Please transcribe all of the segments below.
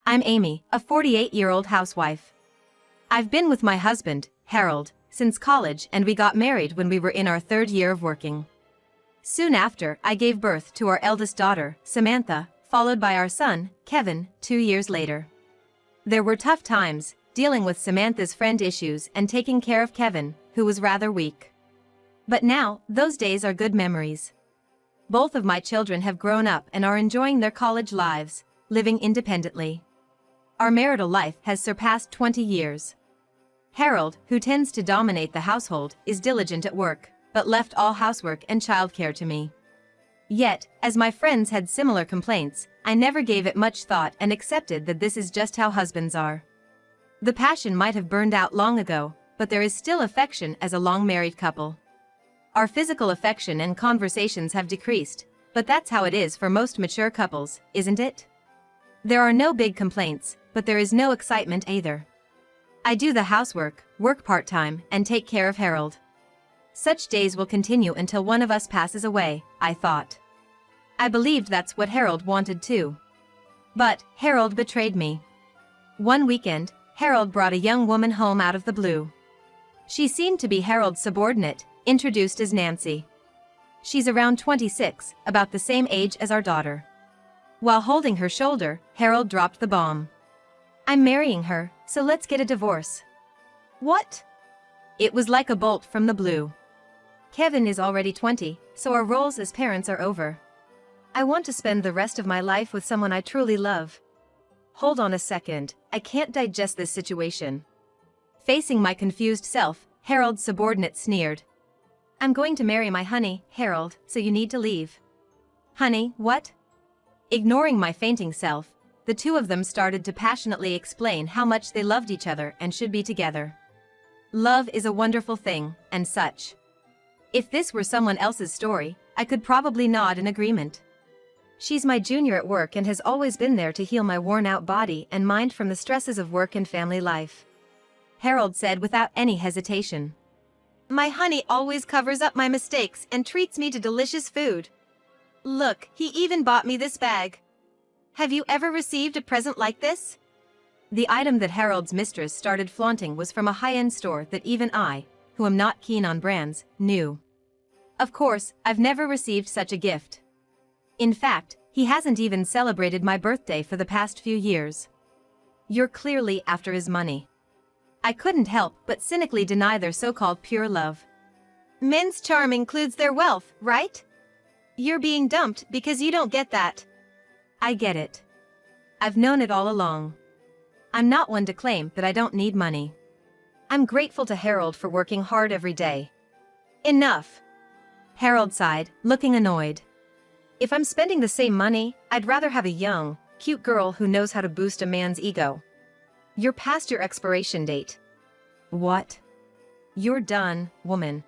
I'm Amy, a 48-year-old housewife. I've been with my husband, Harold, since college, and we got married when we were in our third year of working. Soon after, I gave birth to our eldest daughter, Samantha, followed by our son, Kevin, 2 years later. There were tough times, dealing with Samantha's friend issues and taking care of Kevin, who was rather weak. But now, those days are good memories. Both of my children have grown up and are enjoying their college lives, living independently. Our marital life has surpassed 20 years. Harold, who tends to dominate the household, is diligent at work, but left all housework and childcare to me. Yet, as my friends had similar complaints, I never gave it much thought and accepted that this is just how husbands are. The passion might have burned out long ago, but there is still affection as a long-married couple. Our physical affection and conversations have decreased, but that's how it is for most mature couples, isn't it? There are no big complaints, but there is no excitement either. I do the housework, work part-time, and take care of Harold. Such days will continue until one of us passes away, I thought. I believed that's what Harold wanted too. But Harold betrayed me. One weekend, Harold brought a young woman home out of the blue. She seemed to be Harold's subordinate, introduced as Nancy. She's around 26, about the same age as our daughter. While holding her shoulder, Harold dropped the bomb. "I'm marrying her, so let's get a divorce." What? It was like a bolt from the blue. Kevin is already 20, so our roles as parents are over. I want to spend the rest of my life with someone I truly love. Hold on a second, I can't digest this situation. Facing my confused self, Harold's subordinate sneered. "I'm going to marry my honey, Harold, so you need to leave." Honey, what? Ignoring my fainting self, the two of them started to passionately explain how much they loved each other and should be together. Love is a wonderful thing, and such. If this were someone else's story, I could probably nod in agreement. She's my junior at work and has always been there to heal my worn-out body and mind from the stresses of work and family life. Harold said without any hesitation. My honey always covers up my mistakes and treats me to delicious food. Look, he even bought me this bag. Have you ever received a present like this? The item that Harold's mistress started flaunting was from a high-end store that even I, who am not keen on brands, knew. Of course, I've never received such a gift. In fact, he hasn't even celebrated my birthday for the past few years. You're clearly after his money. I couldn't help but cynically deny their so-called pure love. Men's charm includes their wealth, right? You're being dumped because you don't get that. I get it. I've known it all along. I'm not one to claim that I don't need money. I'm grateful to Harold for working hard every day. Enough. Harold sighed, looking annoyed. If I'm spending the same money, I'd rather have a young, cute girl who knows how to boost a man's ego. You're past your expiration date. What? You're done, woman.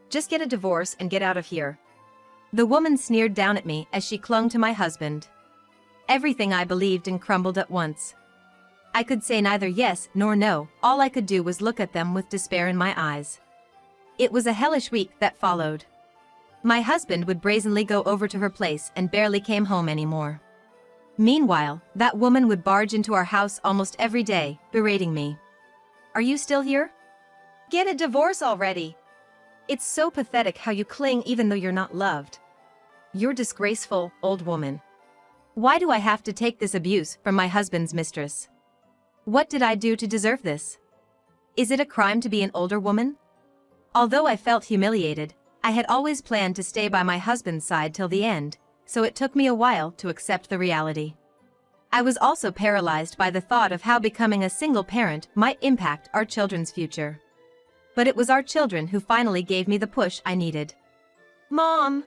Just get a divorce and get out of here. The woman sneered down at me as she clung to my husband. Everything I believed in crumbled at once. I could say neither yes nor no, all I could do was look at them with despair in my eyes. It was a hellish week that followed. My husband would brazenly go over to her place and barely came home anymore. Meanwhile, that woman would barge into our house almost every day, berating me. Are you still here? Get a divorce already. It's so pathetic how you cling even though you're not loved. You're disgraceful, old woman. Why do I have to take this abuse from my husband's mistress? What did I do to deserve this? Is it a crime to be an older woman? Although I felt humiliated, I had always planned to stay by my husband's side till the end, so it took me a while to accept the reality. I was also paralyzed by the thought of how becoming a single parent might impact our children's future. But it was our children who finally gave me the push I needed. Mom!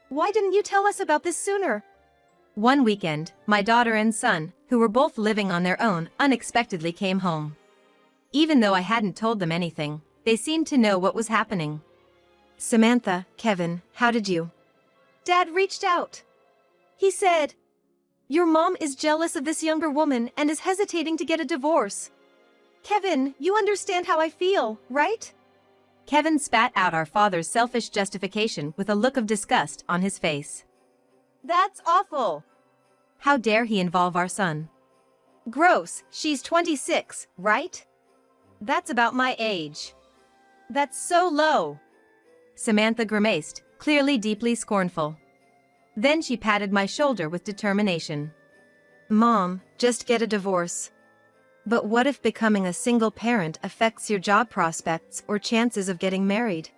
Why didn't you tell us about this sooner? One weekend, my daughter and son, who were both living on their own, unexpectedly came home. Even though I hadn't told them anything, they seemed to know what was happening. Samantha, Kevin, how did you? Dad reached out. He said, "Your mom is jealous of this younger woman and is hesitating to get a divorce. Kevin, you understand how I feel, right?" Kevin spat out our father's selfish justification with a look of disgust on his face. That's awful. How dare he involve our son? Gross, she's 26, right? That's about my age. That's so low. Samantha grimaced, clearly deeply scornful. Then she patted my shoulder with determination. Mom, just get a divorce. But what if becoming a single parent affects your job prospects or chances of getting married?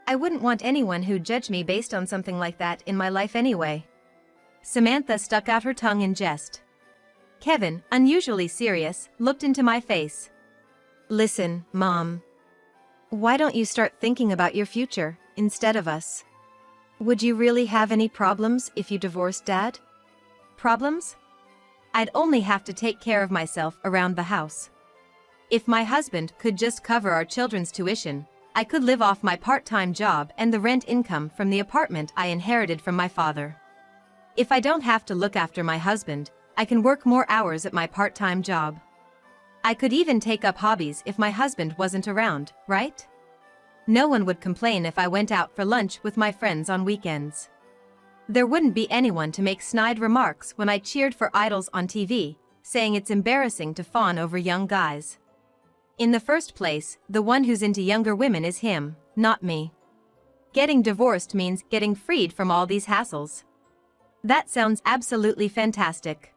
I wouldn't want anyone who'd judge me based on something like that in my life anyway. Samantha stuck out her tongue in jest. Kevin, unusually serious, looked into my face. Listen, Mom. Why don't you start thinking about your future, instead of us? Would you really have any problems if you divorced Dad? Problems? I'd only have to take care of myself around the house. If my husband could just cover our children's tuition, I could live off my part-time job and the rent income from the apartment I inherited from my father. If I don't have to look after my husband, I can work more hours at my part-time job. I could even take up hobbies if my husband wasn't around, right? No one would complain if I went out for lunch with my friends on weekends. There wouldn't be anyone to make snide remarks when I cheered for idols on TV, saying it's embarrassing to fawn over young guys. In the first place, the one who's into younger women is him, not me. Getting divorced means getting freed from all these hassles. That sounds absolutely fantastic.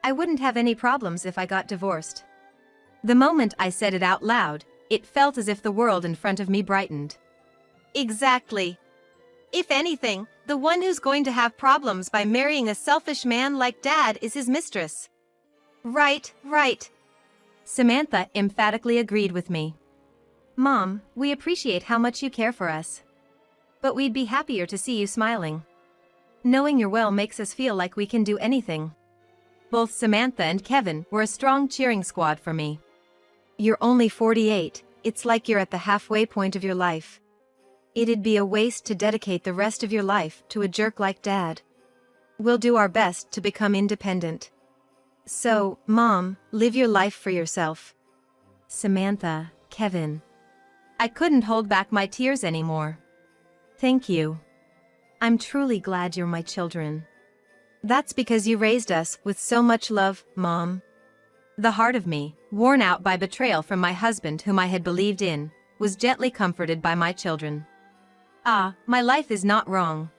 I wouldn't have any problems if I got divorced. The moment I said it out loud, it felt as if the world in front of me brightened. Exactly. If anything, the one who's going to have problems by marrying a selfish man like Dad is his mistress. Right, right. Samantha emphatically agreed with me. Mom, we appreciate how much you care for us. But we'd be happier to see you smiling. Knowing you're well makes us feel like we can do anything. Both Samantha and Kevin were a strong cheering squad for me. You're only 48, it's like you're at the halfway point of your life. It'd be a waste to dedicate the rest of your life to a jerk like Dad. We'll do our best to become independent. So, Mom, live your life for yourself. Samantha, Kevin. I couldn't hold back my tears anymore. Thank you. I'm truly glad you're my children. That's because you raised us with so much love, Mom. The heart of me, worn out by betrayal from my husband whom I had believed in, was gently comforted by my children. Ah, my life is not wrong.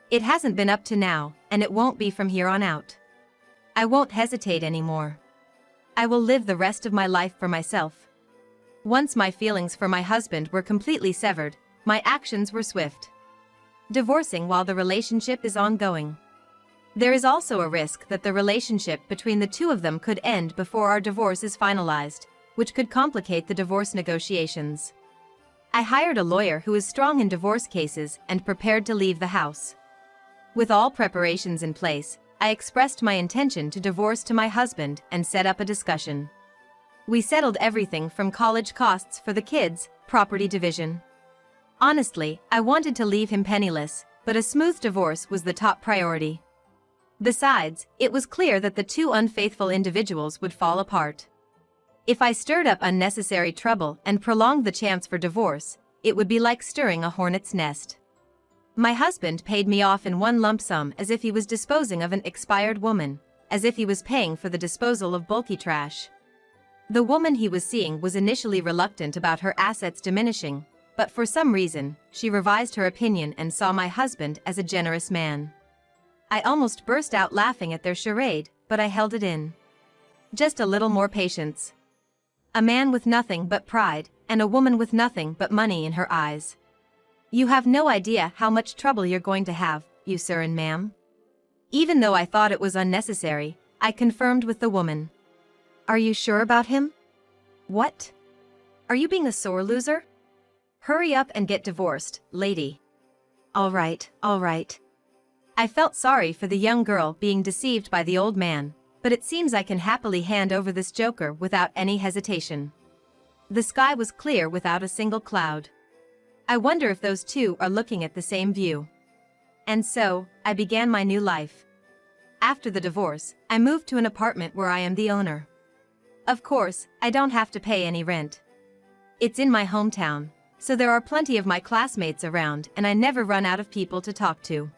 It hasn't been up to now, and it won't be from here on out. I won't hesitate anymore. I will live the rest of my life for myself. Once my feelings for my husband were completely severed, my actions were swift. Divorcing while the relationship is ongoing. There is also a risk that the relationship between the two of them could end before our divorce is finalized, which could complicate the divorce negotiations. I hired a lawyer who is strong in divorce cases and prepared to leave the house. With all preparations in place, I expressed my intention to divorce to my husband and set up a discussion. We settled everything from college costs for the kids, property division. Honestly, I wanted to leave him penniless, but a smooth divorce was the top priority. Besides, it was clear that the two unfaithful individuals would fall apart. If I stirred up unnecessary trouble and prolonged the chance for divorce, it would be like stirring a hornet's nest. My husband paid me off in one lump sum as if he was disposing of an expired woman, as if he was paying for the disposal of bulky trash. The woman he was seeing was initially reluctant about her assets diminishing, but for some reason, she revised her opinion and saw my husband as a generous man. I almost burst out laughing at their charade, but I held it in. Just a little more patience. A man with nothing but pride, and a woman with nothing but money in her eyes. You have no idea how much trouble you're going to have, you sir and ma'am. Even though I thought it was unnecessary, I confirmed with the woman. Are you sure about him? What? Are you being a sore loser? Hurry up and get divorced, lady. All right, all right. I felt sorry for the young girl being deceived by the old man, but it seems I can happily hand over this joker without any hesitation. The sky was clear without a single cloud. I wonder if those two are looking at the same view. And so, I began my new life. After the divorce, I moved to an apartment where I am the owner. Of course, I don't have to pay any rent. It's in my hometown, so there are plenty of my classmates around and I never run out of people to talk to.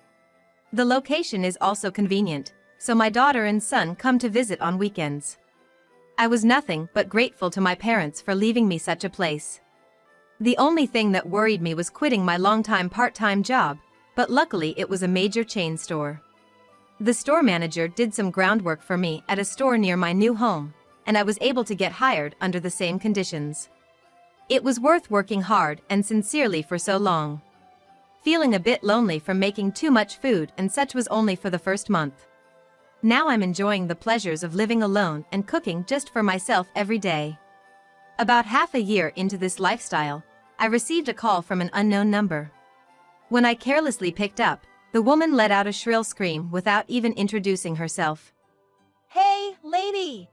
The location is also convenient, so my daughter and son come to visit on weekends. I was nothing but grateful to my parents for leaving me such a place. The only thing that worried me was quitting my long-time part-time job, but luckily it was a major chain store. The store manager did some groundwork for me at a store near my new home, and I was able to get hired under the same conditions. It was worth working hard and sincerely for so long. Feeling a bit lonely from making too much food and such was only for the first month. Now I'm enjoying the pleasures of living alone and cooking just for myself every day. About half a year into this lifestyle, I received a call from an unknown number. When I carelessly picked up, the woman let out a shrill scream without even introducing herself. "Hey, lady!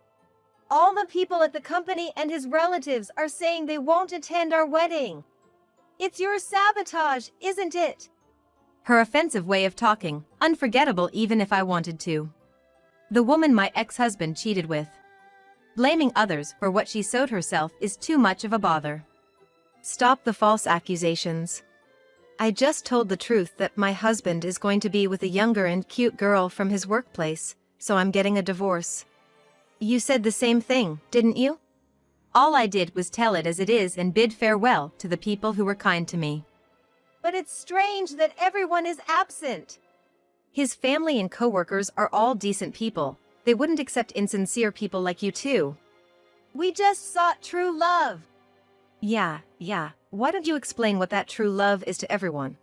All the people at the company and his relatives are saying they won't attend our wedding. It's your sabotage, isn't it?" Her offensive way of talking, unforgettable even if I wanted to. The woman my ex-husband cheated with. Blaming others for what she sowed herself is too much of a bother. Stop the false accusations. I just told the truth that my husband is going to be with a younger and cute girl from his workplace, so I'm getting a divorce. You said the same thing, didn't you? All I did was tell it as it is and bid farewell to the people who were kind to me. But it's strange that everyone is absent. His family and coworkers are all decent people. They wouldn't accept insincere people like you too. We just sought true love. Yeah. Why don't you explain what that true love is to everyone?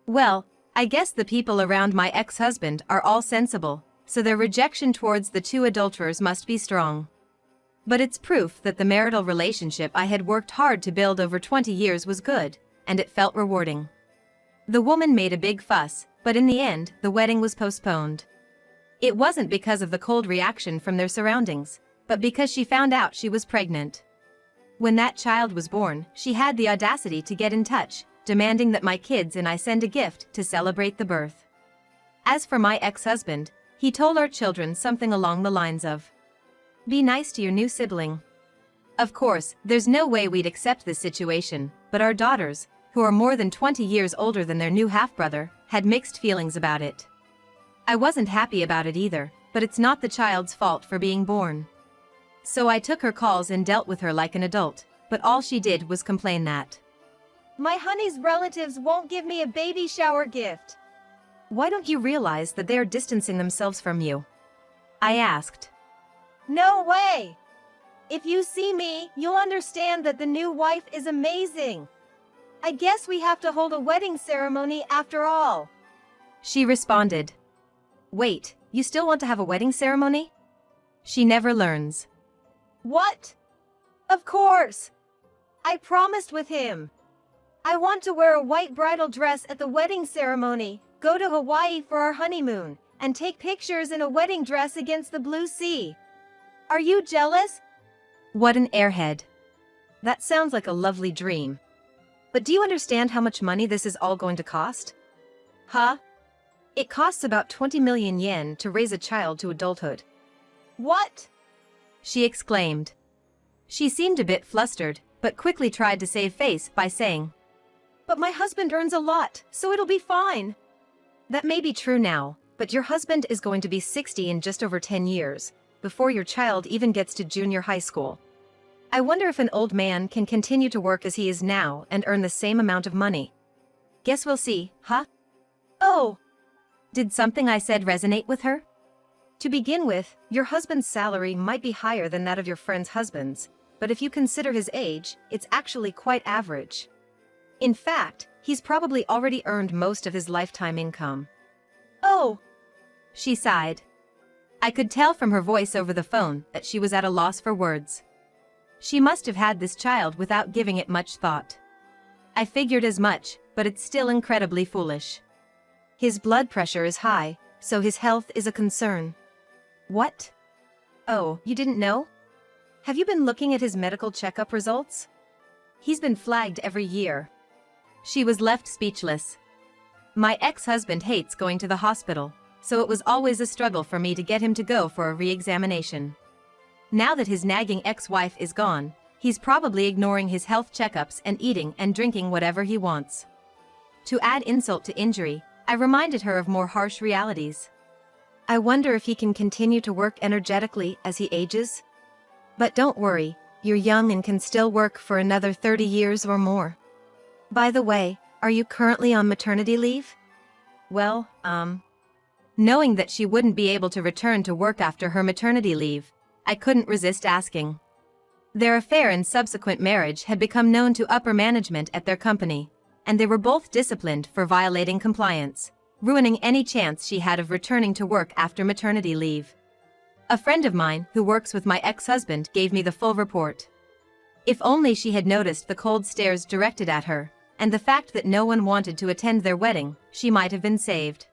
Well, I guess the people around my ex-husband are all sensible, so their rejection towards the two adulterers must be strong. But it's proof that the marital relationship I had worked hard to build over 20 years was good, and it felt rewarding. The woman made a big fuss, but in the end, the wedding was postponed. It wasn't because of the cold reaction from their surroundings, but because she found out she was pregnant. When that child was born, she had the audacity to get in touch, demanding that my kids and I send a gift to celebrate the birth. As for my ex-husband, he told our children something along the lines of, "Be nice to your new sibling." Of course, there's no way we'd accept this situation, but our daughters, who are more than 20 years older than their new half-brother, had mixed feelings about it. I wasn't happy about it either, but it's not the child's fault for being born. So I took her calls and dealt with her like an adult, but all she did was complain that, "My honey's relatives won't give me a baby shower gift." "Why don't you realize that they are distancing themselves from you?" I asked. "No way! If you see me, you'll understand that the new wife is amazing. I guess we have to hold a wedding ceremony after all." She responded. Wait, you still want to have a wedding ceremony? She never learns. What? Of course! I promised with him. I want to wear a white bridal dress at the wedding ceremony, go to Hawaii for our honeymoon, and take pictures in a wedding dress against the blue sea. Are you jealous? What an airhead. That sounds like a lovely dream. But do you understand how much money this is all going to cost? Huh? It costs about 20 million yen to raise a child to adulthood. What? She exclaimed. She seemed a bit flustered, but quickly tried to save face by saying, "But my husband earns a lot, so it'll be fine." That may be true now, but your husband is going to be 60 in just over 10 years, before your child even gets to junior high school. I wonder if an old man can continue to work as he is now and earn the same amount of money. Guess we'll see, huh? Oh! Did something I said resonate with her? To begin with, your husband's salary might be higher than that of your friend's husband's, but if you consider his age, it's actually quite average. In fact, he's probably already earned most of his lifetime income. Oh! She sighed. I could tell from her voice over the phone that she was at a loss for words. She must have had this child without giving it much thought. I figured as much, but it's still incredibly foolish. His blood pressure is high, so his health is a concern. What? Oh, you didn't know? Have you been looking at his medical checkup results? He's been flagged every year. She was left speechless. My ex-husband hates going to the hospital, so it was always a struggle for me to get him to go for a re-examination. Now that his nagging ex-wife is gone, he's probably ignoring his health checkups and eating and drinking whatever he wants. To add insult to injury, I reminded her of more harsh realities. I wonder if he can continue to work energetically as he ages? But don't worry, you're young and can still work for another 30 years or more. By the way, are you currently on maternity leave? Well, knowing that she wouldn't be able to return to work after her maternity leave, I couldn't resist asking. Their affair and subsequent marriage had become known to upper management at their company, and they were both disciplined for violating compliance, ruining any chance she had of returning to work after maternity leave. A friend of mine who works with my ex-husband gave me the full report. If only she had noticed the cold stares directed at her, and the fact that no one wanted to attend their wedding, she might have been saved.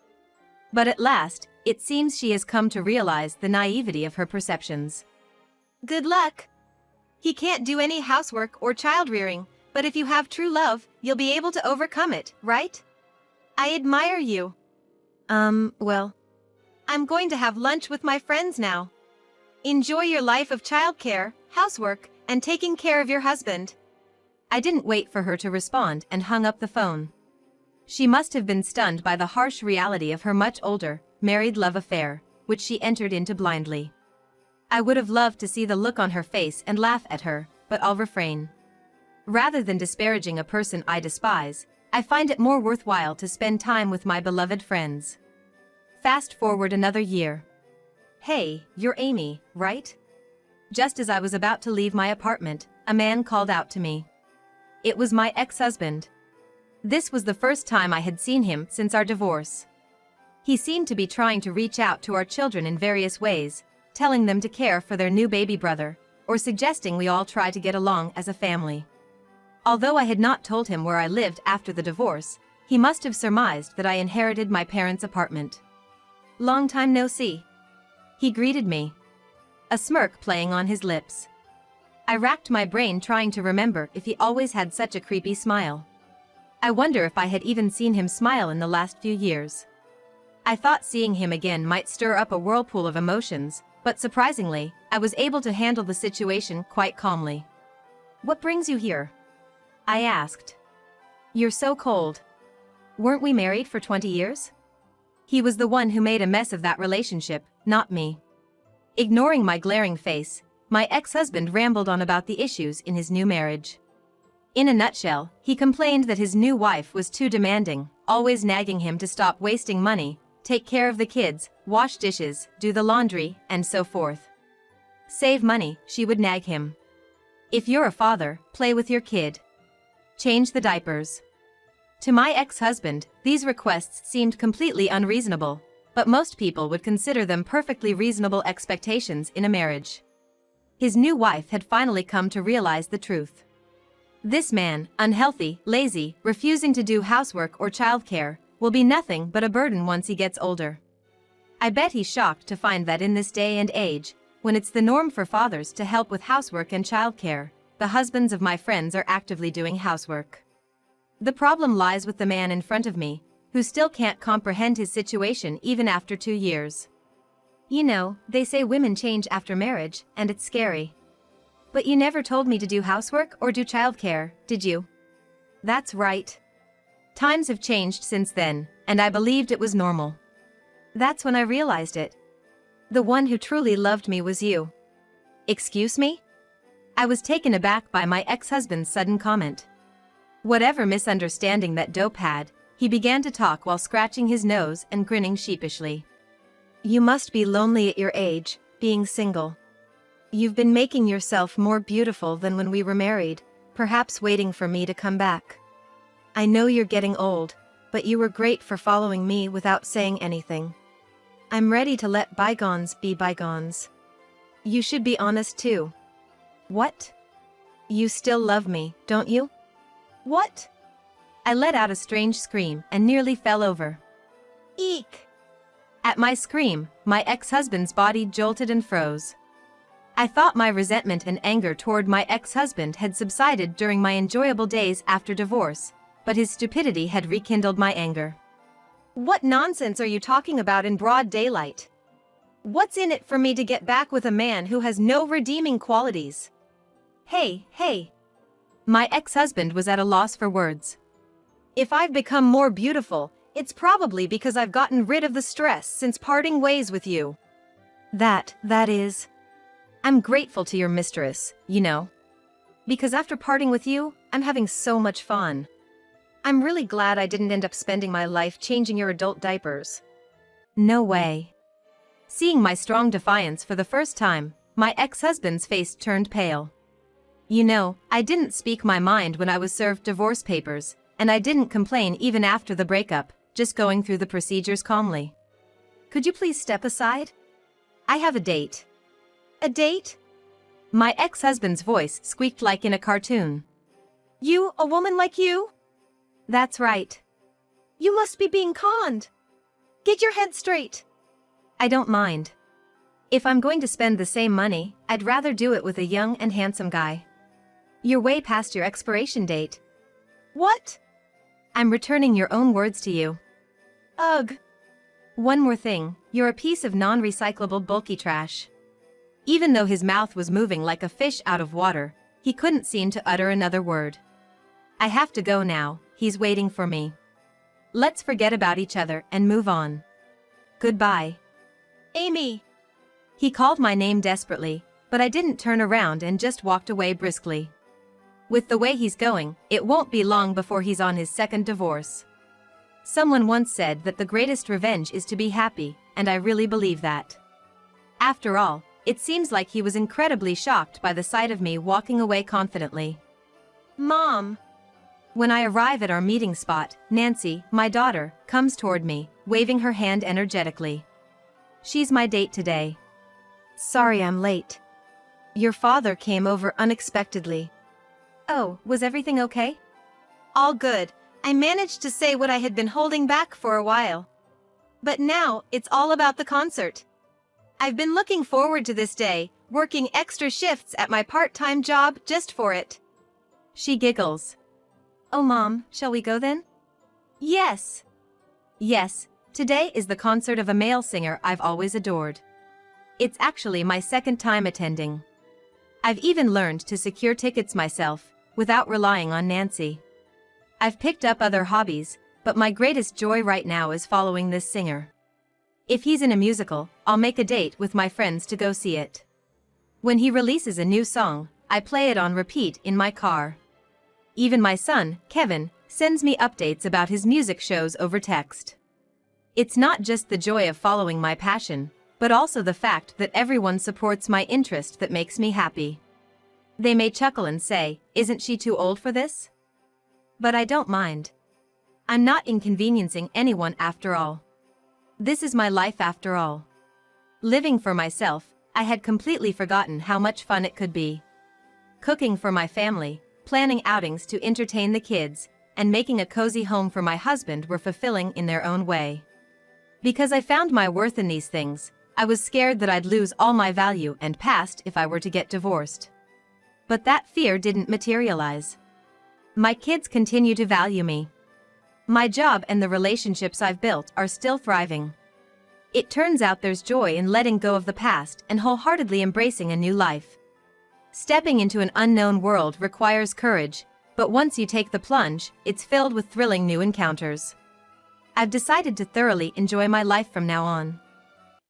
But at last, it seems she has come to realize the naivety of her perceptions. Good luck. He can't do any housework or child-rearing, but if you have true love, you'll be able to overcome it, right? I admire you. Well, I'm going to have lunch with my friends now. Enjoy your life of childcare, housework, and taking care of your husband. I didn't wait for her to respond and hung up the phone. She must have been stunned by the harsh reality of her much older, married love affair, which she entered into blindly. I would have loved to see the look on her face and laugh at her, but I'll refrain. Rather than disparaging a person I despise, I find it more worthwhile to spend time with my beloved friends. Fast forward another year. Hey, you're Amy, right? Just as I was about to leave my apartment, a man called out to me. It was my ex-husband. This was the first time I had seen him since our divorce. He seemed to be trying to reach out to our children in various ways, telling them to care for their new baby brother, or suggesting we all try to get along as a family. Although I had not told him where I lived after the divorce, he must have surmised that I inherited my parents' apartment. Long time no see. He greeted me, a smirk playing on his lips. I racked my brain trying to remember if he always had such a creepy smile. I wonder if I had even seen him smile in the last few years. I thought seeing him again might stir up a whirlpool of emotions, but surprisingly, I was able to handle the situation quite calmly. What brings you here? I asked. You're so cold. Weren't we married for 20 years? He was the one who made a mess of that relationship, not me. Ignoring my glaring face, my ex-husband rambled on about the issues in his new marriage. In a nutshell, he complained that his new wife was too demanding, always nagging him to stop wasting money, take care of the kids, wash dishes, do the laundry, and so forth. Save money, she would nag him. If you're a father, play with your kid. Change the diapers. To my ex-husband, these requests seemed completely unreasonable, but most people would consider them perfectly reasonable expectations in a marriage. His new wife had finally come to realize the truth. This man, unhealthy, lazy, refusing to do housework or childcare, will be nothing but a burden once he gets older. I bet he's shocked to find that in this day and age, when it's the norm for fathers to help with housework and childcare, the husbands of my friends are actively doing housework. The problem lies with the man in front of me, who still can't comprehend his situation even after 2 years. You know, they say women change after marriage, and it's scary. But you never told me to do housework or do childcare, did you? That's right. Times have changed since then, and I believed it was normal. That's when I realized it. The one who truly loved me was you. Excuse me? I was taken aback by my ex-husband's sudden comment. Whatever misunderstanding that dope had, he began to talk while scratching his nose and grinning sheepishly. You must be lonely at your age, being single. You've been making yourself more beautiful than when we were married, perhaps waiting for me to come back. I know you're getting old, but you were great for following me without saying anything. I'm ready to let bygones be bygones. You should be honest too. What? You still love me, don't you? What? I let out a strange scream and nearly fell over. Eek! At my scream, my ex-husband's body jolted and froze. I thought my resentment and anger toward my ex-husband had subsided during my enjoyable days after divorce, but his stupidity had rekindled my anger. What nonsense are you talking about in broad daylight? What's in it for me to get back with a man who has no redeeming qualities? Hey. My ex-husband was at a loss for words. If I've become more beautiful, It's probably because I've gotten rid of the stress since parting ways with you. That is. I'm grateful to your mistress, you know. Because after parting with you, I'm having so much fun. I'm really glad I didn't end up spending my life changing your adult diapers. No way. Seeing my strong defiance for the first time, my ex-husband's face turned pale. You know, I didn't speak my mind when I was served divorce papers, and I didn't complain even after the breakup, just going through the procedures calmly. Could you please step aside? I have a date. A date? My ex-husband's voice squeaked like in a cartoon. You, a woman like you? That's right. You must be being conned. Get your head straight. I don't mind. If I'm going to spend the same money, I'd rather do it with a young and handsome guy. You're way past your expiration date. What? I'm returning your own words to you. Ugh. One more thing, you're a piece of non-recyclable bulky trash. Even though his mouth was moving like a fish out of water, he couldn't seem to utter another word. I have to go now, he's waiting for me. Let's forget about each other and move on. Goodbye. Amy. He called my name desperately, but I didn't turn around and just walked away briskly. With the way he's going, it won't be long before he's on his second divorce. Someone once said that the greatest revenge is to be happy, and I really believe that. After all, it seems like he was incredibly shocked by the sight of me walking away confidently. Mom. When I arrive at our meeting spot, Nancy, my daughter, comes toward me, waving her hand energetically. She's my date today. Sorry I'm late. Your father came over unexpectedly. Oh, was everything okay? All good. I managed to say what I had been holding back for a while. But now, it's all about the concert. I've been looking forward to this day, working extra shifts at my part-time job just for it. She giggles. Oh Mom, shall we go then? Yes. Yes, today is the concert of a male singer I've always adored. It's actually my second time attending. I've even learned to secure tickets myself, without relying on Nancy. I've picked up other hobbies, but my greatest joy right now is following this singer. If he's in a musical, I'll make a date with my friends to go see it. When he releases a new song, I play it on repeat in my car. Even my son, Kevin, sends me updates about his music shows over text. It's not just the joy of following my passion, but also the fact that everyone supports my interest that makes me happy. They may chuckle and say, "Isn't she too old for this?" But I don't mind. I'm not inconveniencing anyone after all. This is my life after all. Living for myself, I had completely forgotten how much fun it could be. Cooking for my family, planning outings to entertain the kids, and making a cozy home for my husband were fulfilling in their own way. Because I found my worth in these things, I was scared that I'd lose all my value and past if I were to get divorced. But that fear didn't materialize. My kids continue to value me. My job and the relationships I've built are still thriving. It turns out there's joy in letting go of the past and wholeheartedly embracing a new life. Stepping into an unknown world requires courage, but once you take the plunge, it's filled with thrilling new encounters. I've decided to thoroughly enjoy my life from now on.